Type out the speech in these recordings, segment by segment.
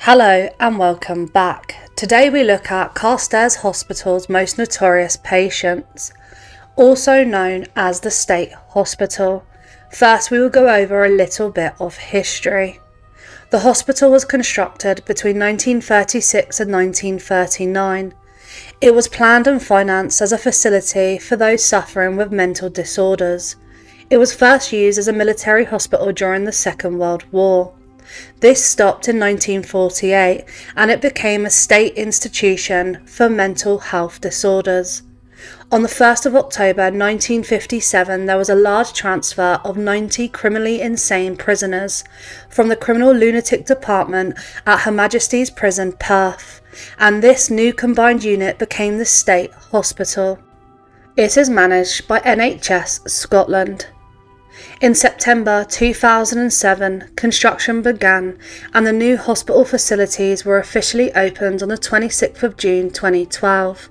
Hello and welcome back. Today we look at Carstairs Hospital's most notorious patients, also known as the State Hospital. First we will go over a little bit of history. The hospital was constructed between 1936 and 1939. It was planned and financed as a facility for those suffering with mental disorders. It was first used as a military hospital during the Second World War. This stopped in 1948 and it became a state institution for mental health disorders. On the 1st of October 1957 there was a large transfer of 90 criminally insane prisoners from the Criminal Lunatic Department at Her Majesty's Prison, Perth, and this new combined unit became the State Hospital. It is managed by NHS Scotland. In September 2007, construction began and the new hospital facilities were officially opened on the 26th of June 2012.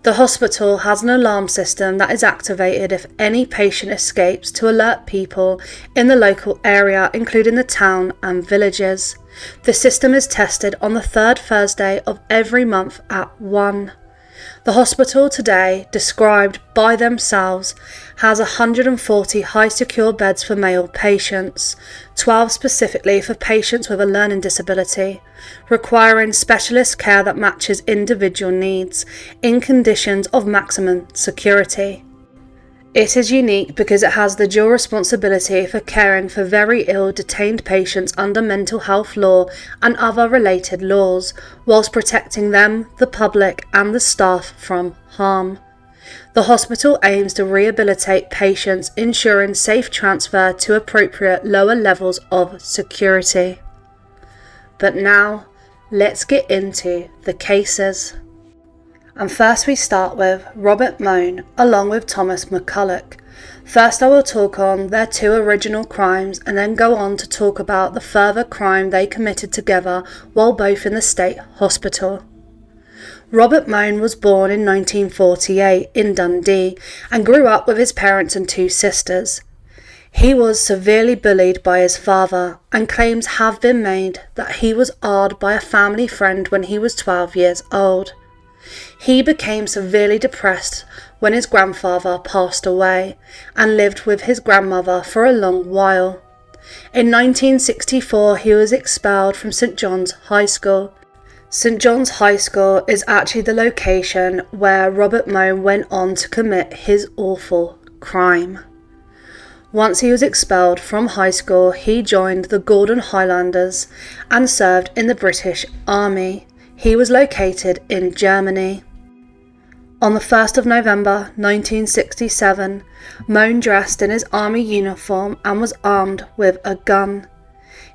The hospital has an alarm system that is activated if any patient escapes to alert people in the local area, including the town and villages. The system is tested on the third Thursday of every month at 1. The hospital today, described by themselves, has 140 high secure beds for male patients, 12 specifically for patients with a learning disability, requiring specialist care that matches individual needs, in conditions of maximum security. It is unique because it has the dual responsibility for caring for very ill detained patients under mental health law and other related laws, whilst protecting them, the public and the staff from harm. The hospital aims to rehabilitate patients, ensuring safe transfer to appropriate lower levels of security. But now, let's get into the cases. And first we start with Robert Mone along with Thomas McCulloch. First I will talk on their two original crimes and then go on to talk about the further crime they committed together while both in the State Hospital. Robert Mone was born in 1948 in Dundee and grew up with his parents and two sisters. He was severely bullied by his father, and claims have been made that he was AR'd by a family friend when he was 12 years old. He became severely depressed when his grandfather passed away and lived with his grandmother for a long while. In 1964 he was expelled from St John's High School. St John's High School is actually the location where Robert Mone went on to commit his awful crime. Once he was expelled from high school, he joined the Gordon Highlanders and served in the British Army. He was located in Germany. On the 1st of November 1967, Mone dressed in his army uniform and was armed with a gun.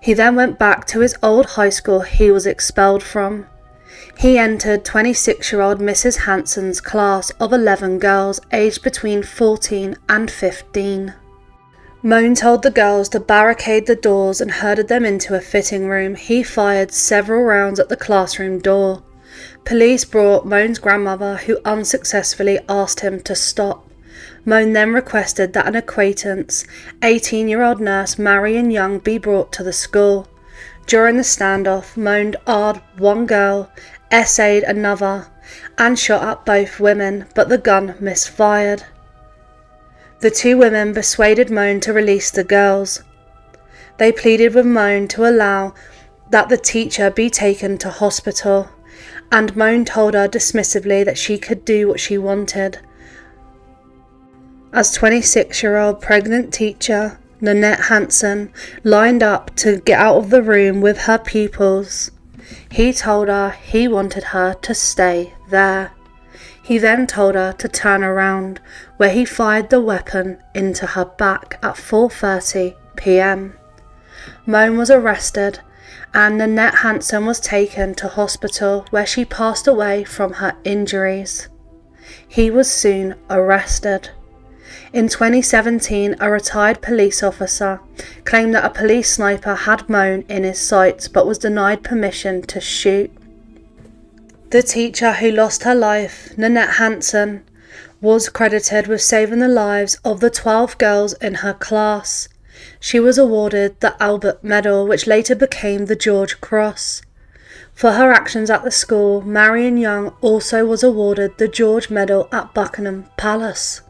He then went back to his old high school he was expelled from. He entered 26-year-old Mrs. Hanson's class of 11 girls aged between 14 and 15. Mone told the girls to barricade the doors and herded them into a fitting room. He fired several rounds at the classroom door. Police brought Mone's grandmother, who unsuccessfully asked him to stop. Mone then requested that an acquaintance, 18-year-old nurse Marion Young, be brought to the school. During the standoff, Mone AR'd one girl, SA'd another, and shot at both women, but the gun misfired. The two women persuaded Mone to release the girls. They pleaded with Mone to allow that the teacher be taken to hospital, and Mone told her dismissively that she could do what she wanted. As 26-year-old pregnant teacher Nanette Hanson lined up to get out of the room with her pupils, he told her he wanted her to stay there. He then told her to turn around, where he fired the weapon into her back at 4:30 p.m. Mone was arrested and Nanette Hanson was taken to hospital where she passed away from her injuries. He was soon arrested. In 2017, a retired police officer claimed that a police sniper had Mone in his sights but was denied permission to shoot. The teacher who lost her life, Nanette Hanson, was credited with saving the lives of the 12 girls in her class. She was awarded the Albert Medal, which later became the George Cross. For her actions at the school, Marion Young also was awarded the George Medal at Buckingham Palace.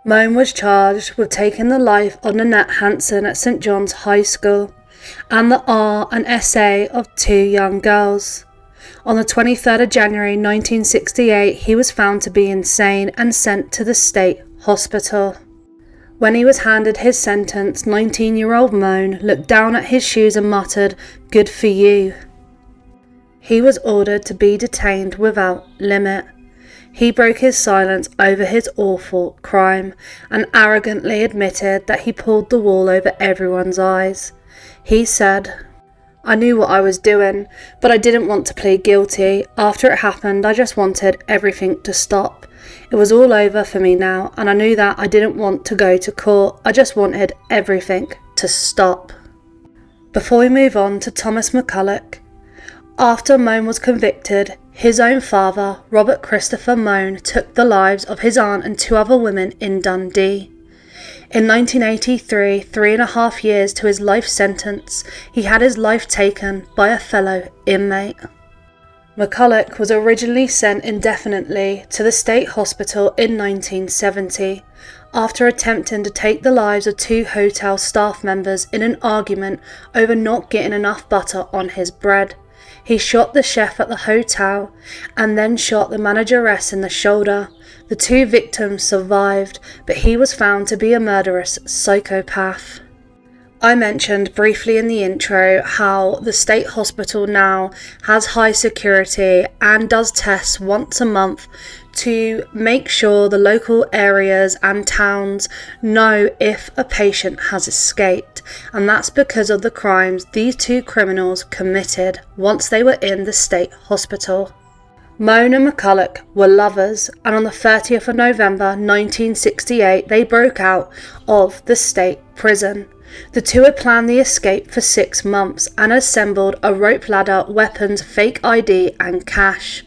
Mone was charged with taking the life of Nanette Hanson at St John's High School and the R and SA of 2 young girls. On the 23rd of January 1968, he was found to be insane and sent to the state hospital. When he was handed his sentence, 19-year-old Mone looked down at his shoes and muttered, "Good for you." He was ordered to be detained without limit. He broke his silence over his awful crime and arrogantly admitted that he pulled the wool over everyone's eyes. He said, "I knew what I was doing, but I didn't want to plead guilty. After it happened, I just wanted everything to stop. It was all over for me now, and I knew that I didn't want to go to court. I just wanted everything to stop." Before we move on to Thomas McCulloch, after Mone was convicted, his own father, Robert Christopher Mone, took the lives of his aunt and 2 other women in Dundee. In 1983, 3.5 years to his life sentence, he had his life taken by a fellow inmate. McCulloch was originally sent indefinitely to the state hospital in 1970 after attempting to take the lives of 2 hotel staff members in an argument over not getting enough butter on his bread. He shot the chef at the hotel and then shot the manageress in the shoulder. The 2 victims survived, but he was found to be a murderous psychopath. I mentioned briefly in the intro how the state hospital now has high security and does tests once a month to make sure the local areas and towns know if a patient has escaped, and that's because of the crimes these 2 criminals committed once they were in the state hospital. Mone and McCulloch were lovers, and on the 30th of November 1968 they broke out of the state prison. The 2 had planned the escape for 6 months and assembled a rope ladder, weapons, fake ID and cash.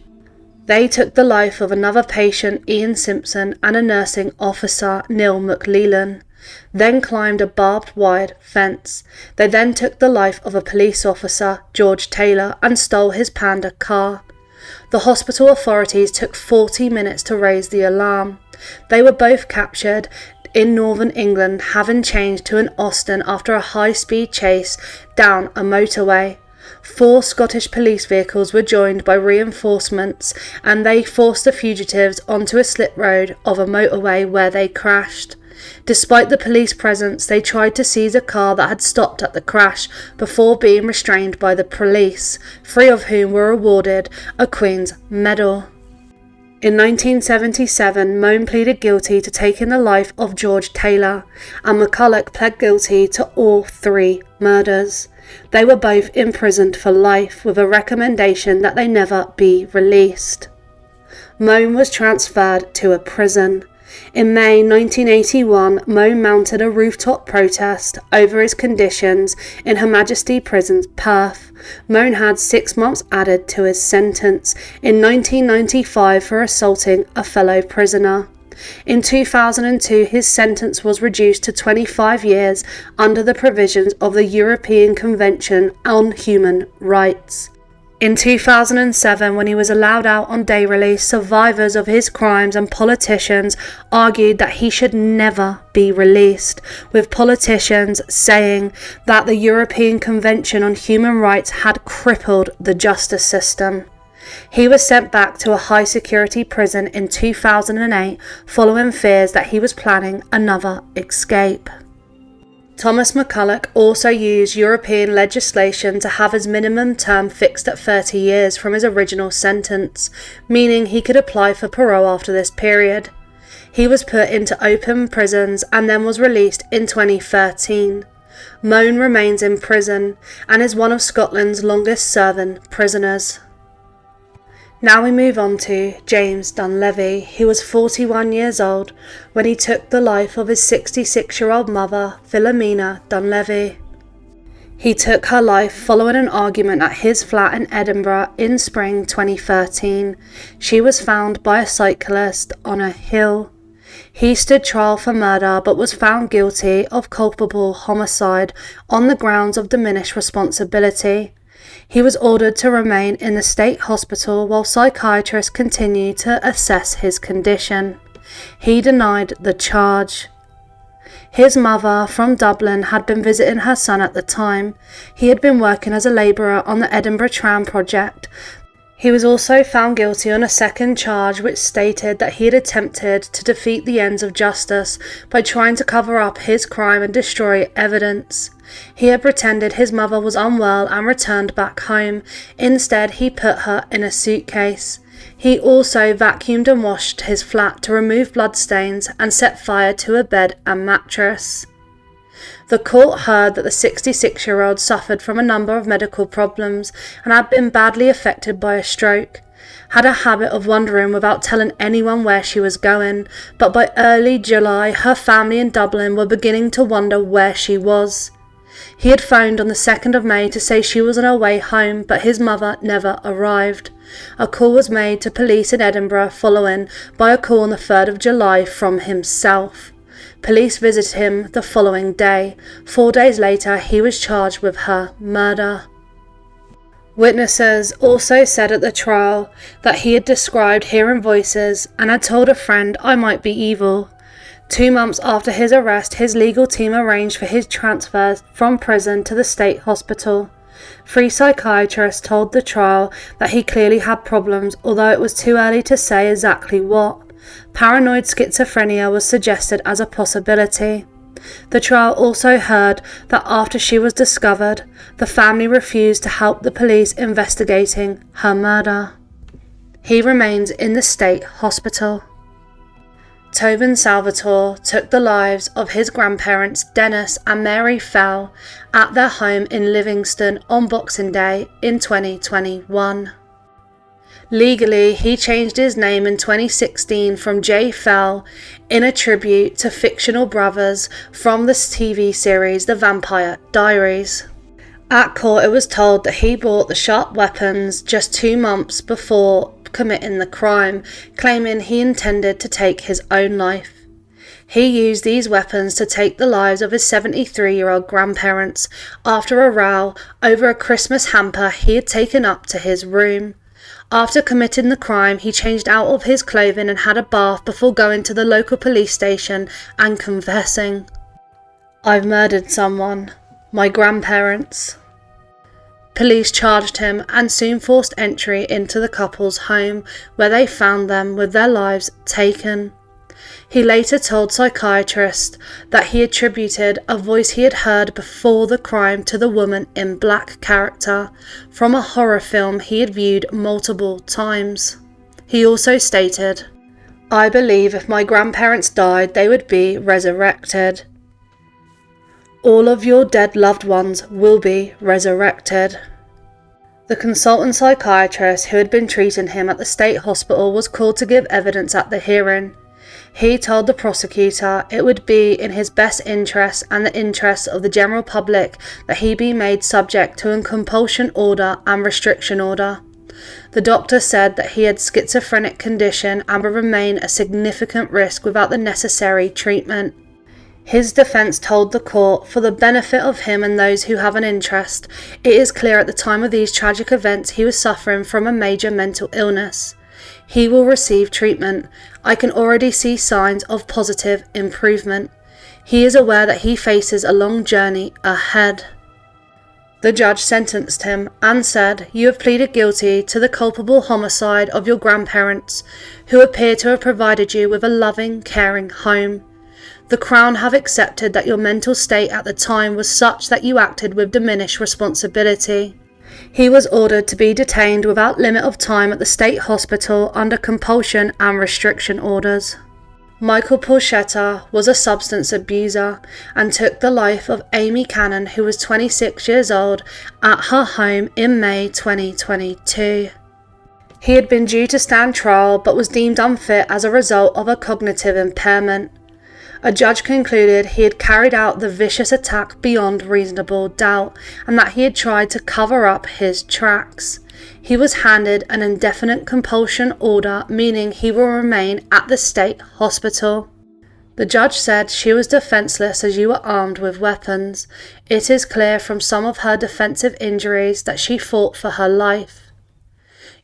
They took the life of another patient, Ian Simpson, and a nursing officer, Neil McLelan, then climbed a barbed wire fence. They then took the life of a police officer, George Taylor, and stole his Panda car. The hospital authorities took 40 minutes to raise the alarm. They were both captured in northern England, having changed to an Austin after a high-speed chase down a motorway. 4 Scottish police vehicles were joined by reinforcements, and they forced the fugitives onto a slip road of a motorway where they crashed. Despite the police presence, they tried to seize a car that had stopped at the crash before being restrained by the police, 3 of whom were awarded a Queen's Medal. In 1977, Mone pleaded guilty to taking the life of George Taylor, and McCulloch pled guilty to all 3 murders. They were both imprisoned for life, with a recommendation that they never be released. Mone was transferred to a prison. In May 1981, Mone mounted a rooftop protest over his conditions in Her Majesty Prisons, Perth. Mone had 6 months added to his sentence in 1995 for assaulting a fellow prisoner. In 2002, his sentence was reduced to 25 years under the provisions of the European Convention on Human Rights. In 2007, when he was allowed out on day release, survivors of his crimes and politicians argued that he should never be released, with politicians saying that the European Convention on Human Rights had crippled the justice system. He was sent back to a high-security prison in 2008 following fears that he was planning another escape. Thomas McCulloch also used European legislation to have his minimum term fixed at 30 years from his original sentence, meaning he could apply for parole after this period. He was put into open prisons and then was released in 2013. Mone remains in prison and is one of Scotland's longest-serving prisoners. Now we move on to James Dunleavy. He was 41 years old when he took the life of his 66-year-old mother, Philomena Dunleavy. He took her life following an argument at his flat in Edinburgh in spring 2013. She was found by a cyclist on a hill. He stood trial for murder but was found guilty of culpable homicide on the grounds of diminished responsibility. He was ordered to remain in the state hospital while psychiatrists continued to assess his condition. He denied the charge. His mother from Dublin had been visiting her son at the time. He had been working as a labourer on the Edinburgh Tram project. He was also found guilty on a second charge which stated that he had attempted to defeat the ends of justice by trying to cover up his crime and destroy evidence. He had pretended his mother was unwell and returned back home. Instead, he put her in a suitcase. He also vacuumed and washed his flat to remove bloodstains and set fire to a bed and mattress. The court heard that the 66-year-old suffered from a number of medical problems and had been badly affected by a stroke, had a habit of wandering without telling anyone where she was going, but by early July her family in Dublin were beginning to wonder where she was. He had phoned on the 2nd of May to say she was on her way home, but his mother never arrived. A call was made to police in Edinburgh, following by a call on the 3rd of July from himself. Police visited him the following day. 4 days later, he was charged with her murder. Witnesses also said at the trial that he had described hearing voices and had told a friend, "I might be evil." 2 months after his arrest, his legal team arranged for his transfer from prison to the state hospital. 3 psychiatrists told the trial that he clearly had problems, although it was too early to say exactly what. Paranoid schizophrenia was suggested as a possibility. The trial also heard that after she was discovered, the family refused to help the police investigating her murder. He remains in the state hospital. Tobyn Salvatore took the lives of his grandparents Dennis and Mary Fell at their home in Livingston on Boxing Day in 2021. Legally, he changed his name in 2016 from J. Fell in a tribute to fictional brothers from the TV series The Vampire Diaries. At court, it was told that he bought the sharp weapons just 2 months before committing the crime, claiming he intended to take his own life. He used these weapons to take the lives of his 73-year-old grandparents after a row over a Christmas hamper he had taken up to his room. After committing the crime, he changed out of his clothing and had a bath before going to the local police station and confessing, "I've murdered someone, my grandparents." Police charged him and soon forced entry into the couple's home, where they found them with their lives taken. He later told psychiatrists that he attributed a voice he had heard before the crime to the woman in black character from a horror film he had viewed multiple times. He also stated, "I believe if my grandparents died, they would be resurrected. All of your dead loved ones will be resurrected." The consultant psychiatrist who had been treating him at the state hospital was called to give evidence at the hearing. He told the prosecutor it would be in his best interest and the interests of the general public that he be made subject to a compulsion order and restriction order. The doctor said that he had schizophrenic condition and would remain a significant risk without the necessary treatment. His defence told the court, "For the benefit of him and those who have an interest, it is clear at the time of these tragic events he was suffering from a major mental illness. He will receive treatment. I can already see signs of positive improvement. He is aware that he faces a long journey ahead." The judge sentenced him and said, "You have pleaded guilty to the culpable homicide of your grandparents, who appear to have provided you with a loving, caring home. The Crown have accepted that your mental state at the time was such that you acted with diminished responsibility." He was ordered to be detained without limit of time at the state hospital under compulsion and restriction orders. Michael Porchetta was a substance abuser and took the life of Amy Cannon, who was 26 years old, at her home in May 2022. He had been due to stand trial but was deemed unfit as a result of a cognitive impairment. A judge concluded he had carried out the vicious attack beyond reasonable doubt and that he had tried to cover up his tracks. He was handed an indefinite compulsion order, meaning he will remain at the state hospital. The judge said she was defenceless as you were armed with weapons. It is clear from some of her defensive injuries that she fought for her life.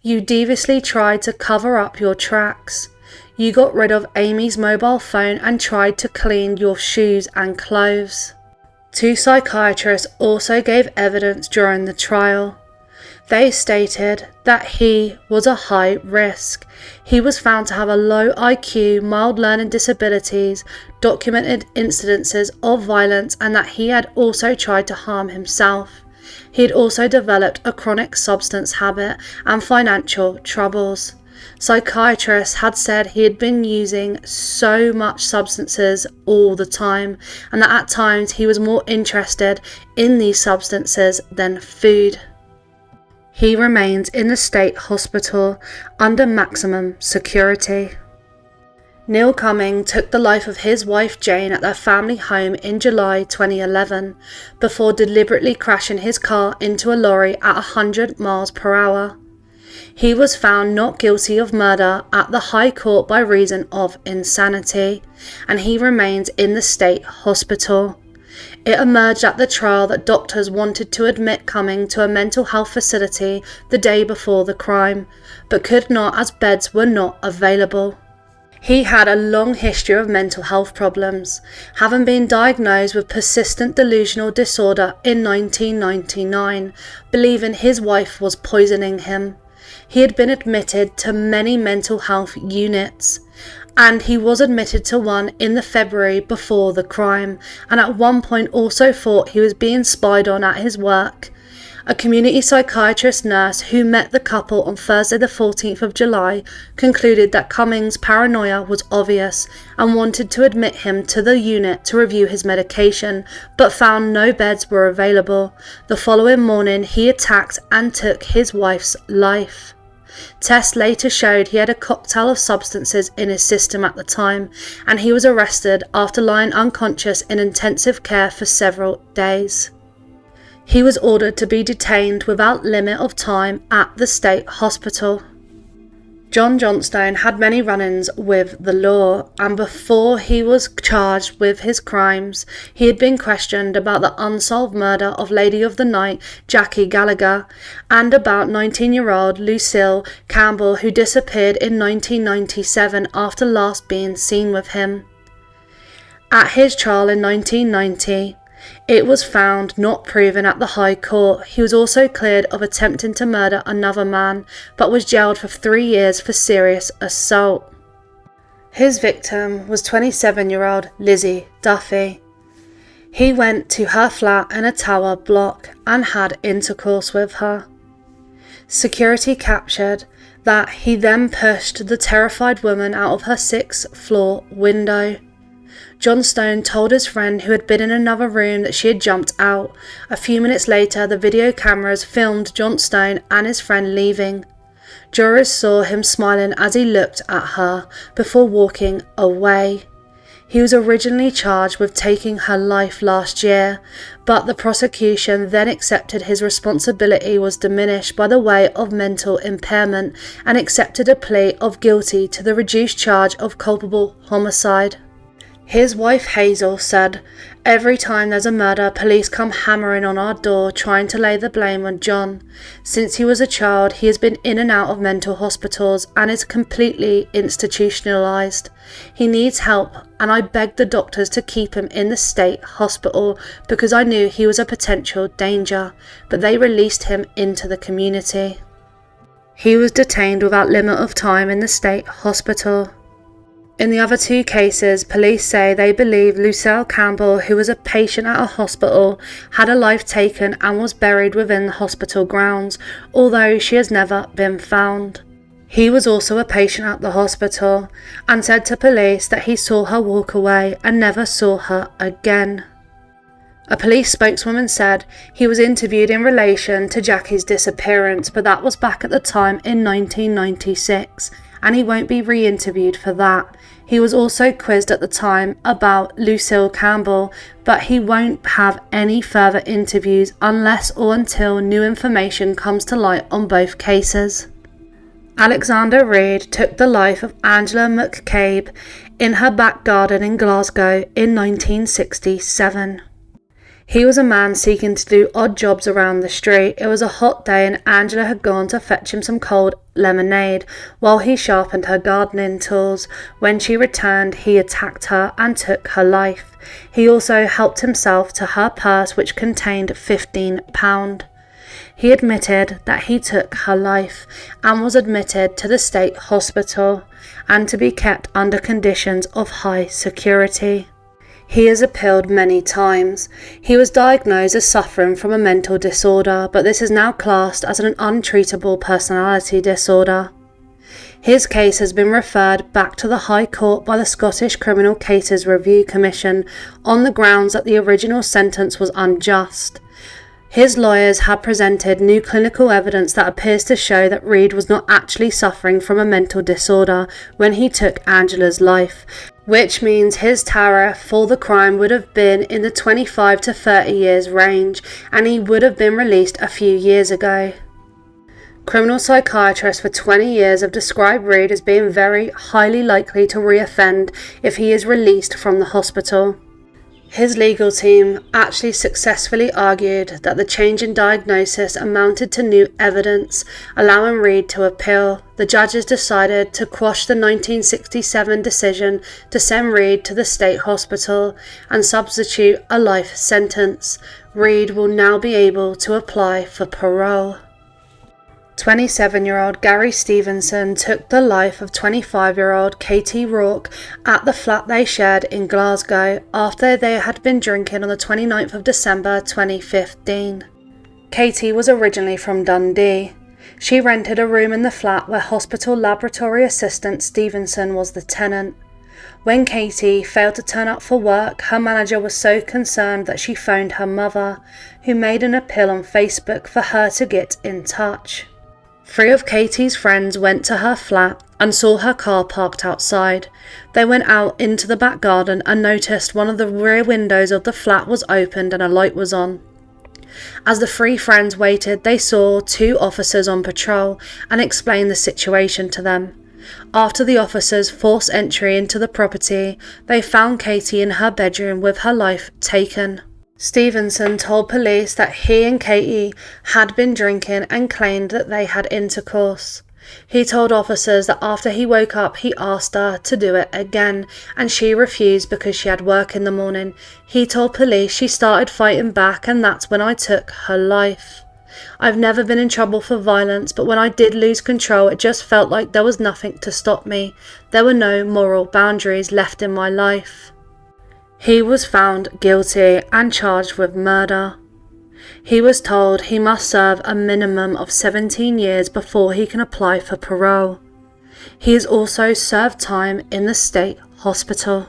You deviously tried to cover up your tracks. You got rid of Amy's mobile phone and tried to clean your shoes and clothes. 2 psychiatrists also gave evidence during the trial. They stated that he was a high risk. He was found to have a low IQ, mild learning disabilities, documented incidences of violence, and that he had also tried to harm himself. He had also developed a chronic substance habit and financial troubles. Psychiatrists had said he had been using so much substances all the time, and that at times he was more interested in these substances than food. He remains in the state hospital under maximum security. Neil Cumming took the life of his wife Jane at their family home in July 2011 before deliberately crashing his car into a lorry at 100 miles per hour. He was found not guilty of murder at the High Court by reason of insanity, and he remains in the state hospital. It emerged at the trial that doctors wanted to admit Cumming to a mental health facility the day before the crime, but could not as beds were not available. He had a long history of mental health problems, having been diagnosed with persistent delusional disorder in 1999, believing his wife was poisoning him. He had been admitted to many mental health units, and he was admitted to one in the February before the crime, and at one point also thought he was being spied on at his work. A community psychiatrist nurse who met the couple on Thursday the 14th of July concluded that Cumming's paranoia was obvious and wanted to admit him to the unit to review his medication, but found no beds were available. The following morning he attacked and took his wife's life. Tests later showed he had a cocktail of substances in his system at the time, and he was arrested after lying unconscious in intensive care for several days. He was ordered to be detained without limit of time at the state hospital. John Johnstone had many run-ins with the law, and before he was charged with his crimes, he had been questioned about the unsolved murder of Lady of the Night Jackie Gallagher, and about 19-year-old Lucille Campbell, who disappeared in 1997 after last being seen with him. At his trial in 1990, it was found not proven at the High Court. He was also cleared of attempting to murder another man, but was jailed for 3 years for serious assault. His victim was 27-year-old Lizzie Duffy. He went to her flat in a tower block and had intercourse with her. Security captured that he then pushed the terrified woman out of her 6th floor window. Johnstone told his friend who had been in another room that she had jumped out. A few minutes later, the video cameras filmed Johnstone and his friend leaving. Jurors saw him smiling as he looked at her before walking away. He was originally charged with taking her life last year, but the prosecution then accepted his responsibility was diminished by the way of mental impairment and accepted a plea of guilty to the reduced charge of culpable homicide. His wife Hazel said, "Every time there's a murder, police come hammering on our door trying to lay the blame on John. Since he was a child, he has been in and out of mental hospitals and is completely institutionalized. He needs help, and I begged the doctors to keep him in the state hospital because I knew he was a potential danger, but they released him into the community." He was detained without limit of time in the state hospital. In the other 2 cases, police say they believe Lucille Campbell, who was a patient at a hospital, had her life taken and was buried within the hospital grounds, although she has never been found. He was also a patient at the hospital and said to police that he saw her walk away and never saw her again. A police spokeswoman said he was interviewed in relation to Jackie's disappearance, but that was back at the time in 1996, and he won't be re-interviewed for that. He was also quizzed at the time about Lucille Campbell, but he won't have any further interviews unless or until new information comes to light on both cases. Alexander Reid took the life of Angela McCabe in her back garden in Glasgow in 1967. He was a man seeking to do odd jobs around the street. It was a hot day and Angela had gone to fetch him some cold lemonade while he sharpened her gardening tools. When she returned, he attacked her and took her life. He also helped himself to her purse, which contained £15. He admitted that he took her life and was admitted to the state hospital and to be kept under conditions of high security. He has appealed many times. He was diagnosed as suffering from a mental disorder, but this is now classed as an untreatable personality disorder. His case has been referred back to the High Court by the Scottish Criminal Cases Review Commission on the grounds that the original sentence was unjust. His lawyers have presented new clinical evidence that appears to show that Reid was not actually suffering from a mental disorder when he took Angela's life, which means his tariff for the crime would have been in the 25 to 30 years range, and he would have been released a few years ago. Criminal psychiatrists for 20 years have described Reid as being very highly likely to reoffend if he is released from the hospital. His legal team actually successfully argued that the change in diagnosis amounted to new evidence, allowing Reid to appeal. The judges decided to quash the 1967 decision to send Reid to the state hospital and substitute a life sentence. Reid will now be able to apply for parole. 27-year-old Gary Stevenson took the life of 25-year-old Katie Rourke at the flat they shared in Glasgow after they had been drinking on the 29th of December 2015. Katie was originally from Dundee. She rented a room in the flat where hospital laboratory assistant Stevenson was the tenant. When Katie failed to turn up for work, her manager was so concerned that she phoned her mother, who made an appeal on Facebook for her to get in touch. 3 of Katie's friends went to her flat and saw her car parked outside. They went out into the back garden and noticed one of the rear windows of the flat was opened and a light was on. As the 3 friends waited, they saw 2 officers on patrol and explained the situation to them. After the officers forced entry into the property, they found Katie in her bedroom with her life taken. Stevenson told police that he and Katie had been drinking and claimed that they had intercourse. He told officers that after he woke up, he asked her to do it again, and she refused because she had work in the morning. He told police she started fighting back, and that's when I took her life. I've never been in trouble for violence, but when I did lose control, it just felt like there was nothing to stop me. There were no moral boundaries left in my life. He was found guilty and charged with murder. He was told he must serve a minimum of 17 years before he can apply for parole. He has also served time in the state hospital.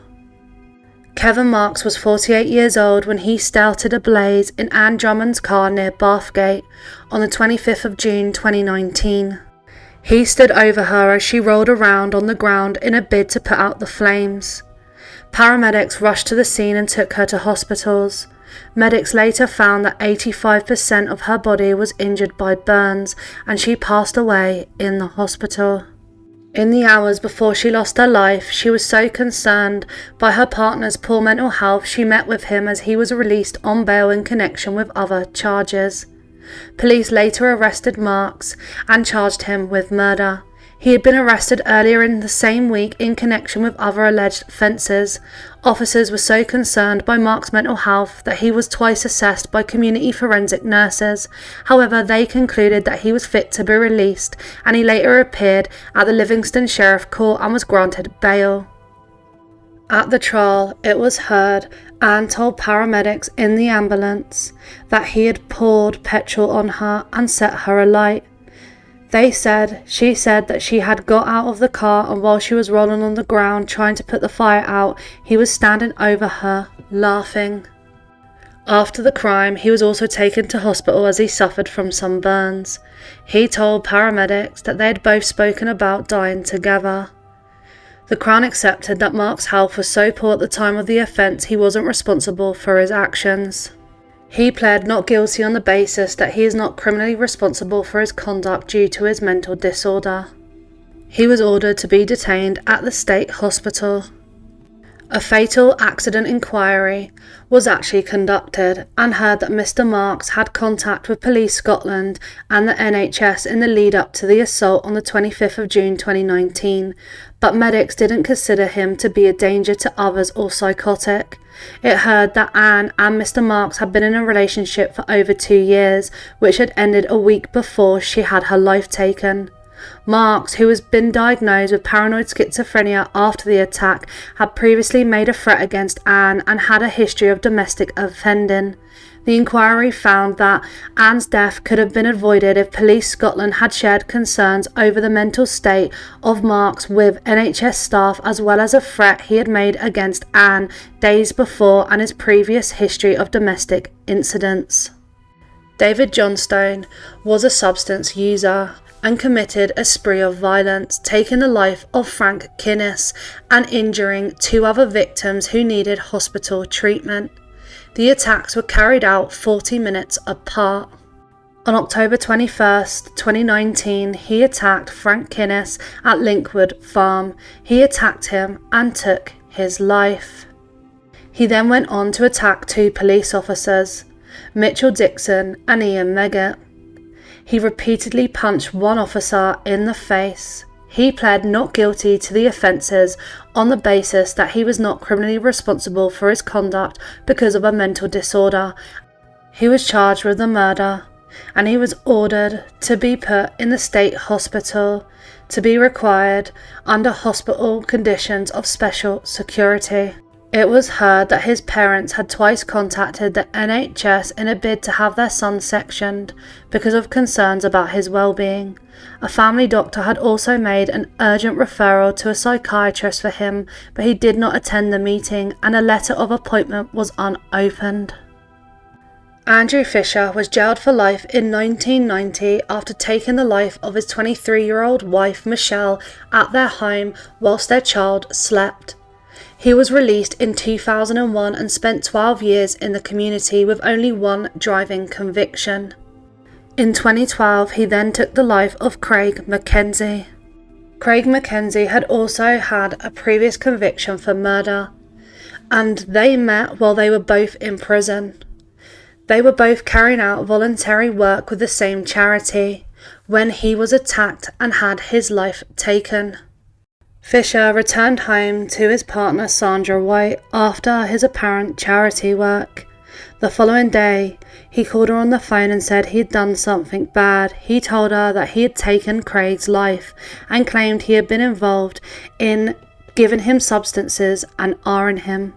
Kevin Marks was 48 years old when he started a blaze in Anne Drummond's car near Bathgate on the 25th of June 2019. He stood over her as she rolled around on the ground in a bid to put out the flames. Paramedics rushed to the scene and took her to hospitals. Medics later found that 85% of her body was injured by burns, and she passed away in the hospital. In the hours before she lost her life, she was so concerned by her partner's poor mental health, she met with him as he was released on bail in connection with other charges. Police later arrested Marks and charged him with murder. He had been arrested earlier in the same week in connection with other alleged offences. Officers were so concerned by Mark's mental health that he was twice assessed by community forensic nurses. However, they concluded that he was fit to be released, and he later appeared at the Livingston Sheriff Court and was granted bail. At the trial, it was heard Anne told paramedics in the ambulance that he had poured petrol on her and set her alight. She said that she had got out of the car, and while she was rolling on the ground trying to put the fire out, he was standing over her, laughing. After the crime, he was also taken to hospital as he suffered from some burns. He told paramedics that they had both spoken about dying together. The Crown accepted that Mark's health was so poor at the time of the offence he wasn't responsible for his actions. He pled not guilty on the basis that he is not criminally responsible for his conduct due to his mental disorder. He was ordered to be detained at the state hospital. A fatal accident inquiry was actually conducted and heard that Mr. Marks had contact with Police Scotland and the NHS in the lead up to the assault on the 25th of June 2019, but medics didn't consider him to be a danger to others or psychotic. It heard that Anne and Mr. Marks had been in a relationship for over 2 years, which had ended a week before she had her life taken. Marks, who has been diagnosed with paranoid schizophrenia after the attack, had previously made a threat against Anne and had a history of domestic offending. The inquiry found that Anne's death could have been avoided if Police Scotland had shared concerns over the mental state of Marks with NHS staff, as well as a threat he had made against Anne days before and his previous history of domestic incidents. David Johnstone was a substance user and committed a spree of violence, taking the life of Frank Kinnis and injuring 2 other victims who needed hospital treatment. The attacks were carried out 40 minutes apart. On October 21st, 2019, he attacked Frank Kinnis at Linkwood Farm. He attacked him and took his life. He then went on to attack 2 police officers, Mitchell Dixon and Ian Megget. He repeatedly punched 1 officer in the face. He pled not guilty to the offences on the basis that he was not criminally responsible for his conduct because of a mental disorder. He was charged with the murder, and he was ordered to be put in the state hospital to be required under hospital conditions of special security. It was heard that his parents had twice contacted the NHS in a bid to have their son sectioned because of concerns about his well-being. A family doctor had also made an urgent referral to a psychiatrist for him, but he did not attend the meeting and a letter of appointment was unopened. Andrew Fisher was jailed for life in 1990 after taking the life of his 23-year-old wife Michelle at their home whilst their child slept. He was released in 2001 and spent 12 years in the community with only 1 driving conviction. In 2012, he then took the life of Craig Mackenzie. Craig Mackenzie had also had a previous conviction for murder, and they met while they were both in prison. They were both carrying out voluntary work with the same charity when he was attacked and had his life taken. Fisher returned home to his partner Sandra White after his apparent charity work. The following day, he called her on the phone and said he had done something bad. He told her that he had taken Craig's life and claimed he had been involved in giving him substances and R-ing him.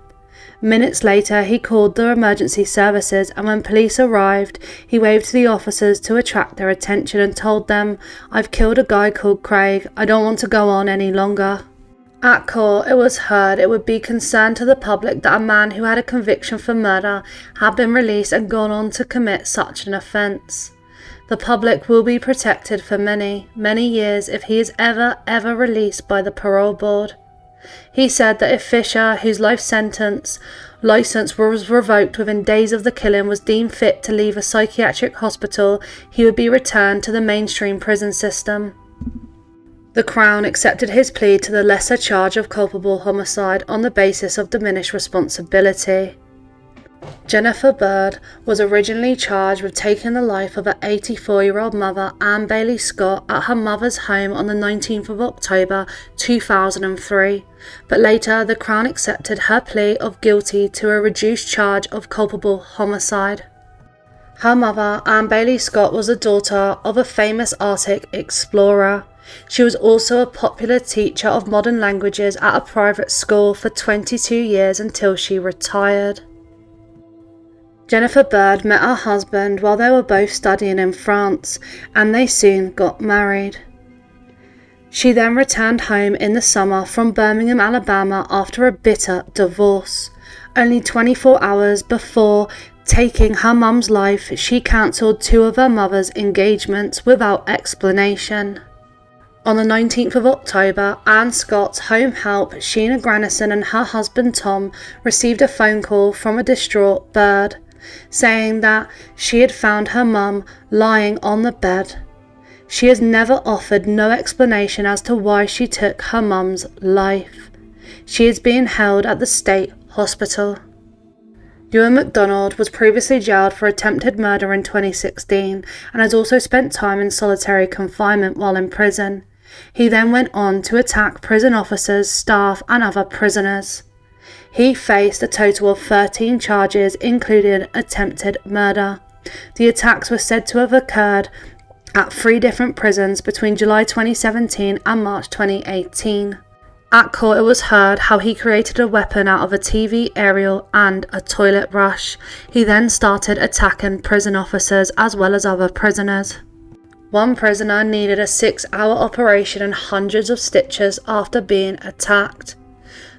Minutes later, he called the emergency services, and when police arrived, he waved to the officers to attract their attention and told them, "I've killed a guy called Craig. I don't want to go on any longer." At court, it was heard it would be concern to the public that a man who had a conviction for murder had been released and gone on to commit such an offence. The public will be protected for many, many years if he is ever released by the parole board. He said that if Fisher, whose life sentence licence was revoked within days of the killing, was deemed fit to leave a psychiatric hospital, he would be returned to the mainstream prison system. The Crown accepted his plea to the lesser charge of culpable homicide on the basis of diminished responsibility. Jennifer Byrd was originally charged with taking the life of her 84-year-old mother, Ann Bailey Scott, at her mother's home on the 19th of October 2003, but later the Crown accepted her plea of guilty to a reduced charge of culpable homicide. Her mother, Ann Bailey Scott, was the daughter of a famous Arctic explorer. She was also a popular teacher of modern languages at a private school for 22 years until she retired. Jennifer Byrd met her husband while they were both studying in France, and they soon got married. She then returned home in the summer from Birmingham, Alabama after a bitter divorce. Only 24 hours before taking her mum's life, she cancelled 2 of her mother's engagements without explanation. On the 19th of October, Ann Scott's home help, Sheena Granison, and her husband Tom received a phone call from a distraught Byrd, saying that she had found her mum lying on the bed. She has never offered no explanation as to why she took her mum's life. She is being held at the state hospital. Ewan MacDonald was previously jailed for attempted murder in 2016 and has also spent time in solitary confinement while in prison. He then went on to attack prison officers, staff and other prisoners. He faced a total of 13 charges, including attempted murder. The attacks were said to have occurred at 3 different prisons between July 2017 and March 2018. At court, it was heard how he created a weapon out of a TV aerial and a toilet brush. He then started attacking prison officers as well as other prisoners. One prisoner needed a 6-hour operation and hundreds of stitches after being attacked.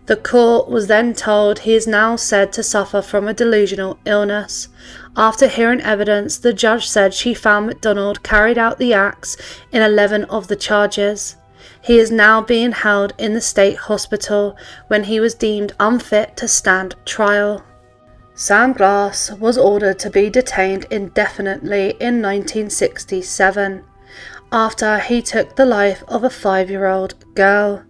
The court was then told he is now said to suffer from a delusional illness. After hearing evidence, the judge said she found MacDonald carried out the acts in 11 of the charges. He is now being held in the state hospital when he was deemed unfit to stand trial. Sam Glass was ordered to be detained indefinitely in 1967 after he took the life of a 5-year-old girl.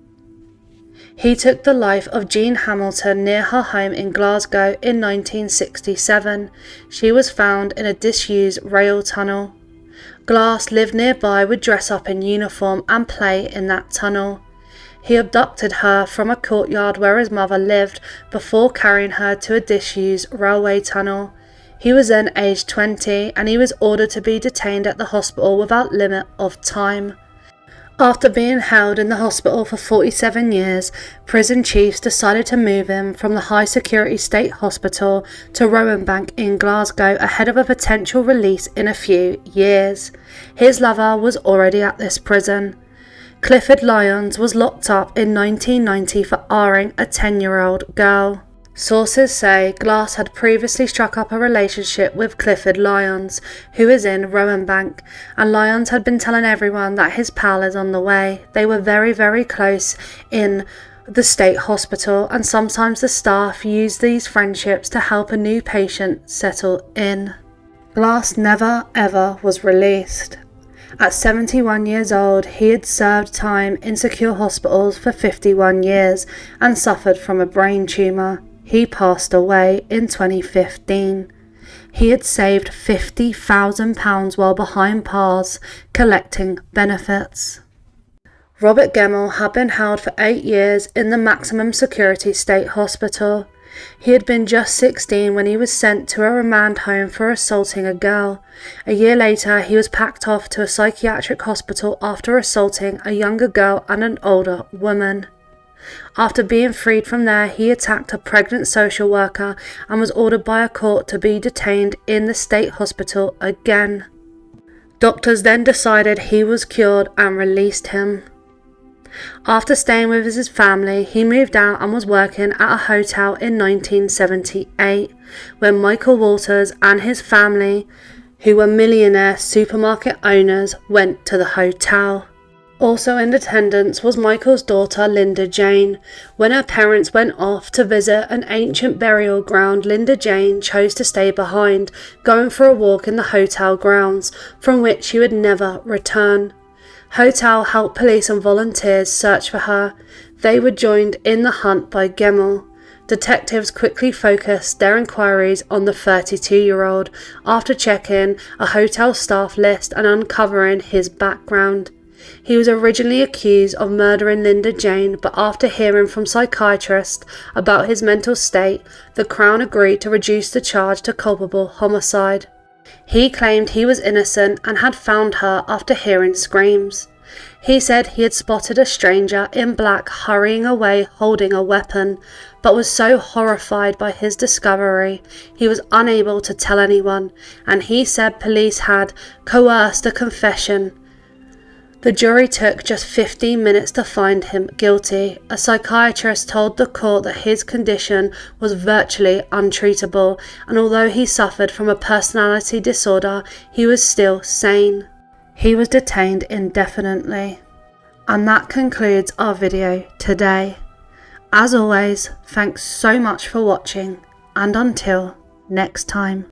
He took the life of Jean Hamilton near her home in Glasgow in 1967. She was found in a disused rail tunnel. Glass lived nearby, would dress up in uniform and play in that tunnel. He abducted her from a courtyard where his mother lived before carrying her to a disused railway tunnel. He was then aged 20 and he was ordered to be detained at the hospital without limit of time. After being held in the hospital for 47 years, prison chiefs decided to move him from the high security state hospital to Rowanbank in Glasgow ahead of a potential release in a few years. His lover was already at this prison. Clifford Lyons was locked up in 1990 for R-ing a 10-year-old girl. Sources say Glass had previously struck up a relationship with Clifford Lyons, who is in Rowanbank, and Lyons had been telling everyone that his pal is on the way. They were very, very close in the state hospital, and sometimes the staff used these friendships to help a new patient settle in. Glass never ever was released. At 71 years old, he had served time in secure hospitals for 51 years and suffered from a brain tumour. He passed away in 2015. He had saved £50,000 while behind bars collecting benefits. Robert Gemmill had been held for 8 years in the maximum security state hospital. He had been just 16 when he was sent to a remand home for assaulting a girl. A year later, he was packed off to a psychiatric hospital after assaulting a younger girl and an older woman. After being freed from there, he attacked a pregnant social worker and was ordered by a court to be detained in the state hospital again. Doctors then decided he was cured and released him. After staying with his family, he moved out and was working at a hotel in 1978 when Michael Walters and his family, who were millionaire supermarket owners, went to the hotel. Also in attendance was Michael's daughter Linda Jane. When her parents went off to visit an ancient burial ground, Linda Jane chose to stay behind, going for a walk in the hotel grounds, from which she would never return. Hotel helped police and volunteers search for her. They were joined in the hunt by Gemmill. Detectives quickly focused their inquiries on the 32-year-old after checking a hotel staff list and uncovering his background. He was originally accused of murdering Linda Jane, but after hearing from psychiatrists about his mental state, the Crown agreed to reduce the charge to culpable homicide. He claimed he was innocent and had found her after hearing screams. He said he had spotted a stranger in black hurrying away holding a weapon, but was so horrified by his discovery he was unable to tell anyone, and he said police had coerced a confession. The jury took just 15 minutes to find him guilty. A psychiatrist told the court that his condition was virtually untreatable, and although he suffered from a personality disorder, he was still sane. He was detained indefinitely. And that concludes our video today. As always, thanks so much for watching, and until next time.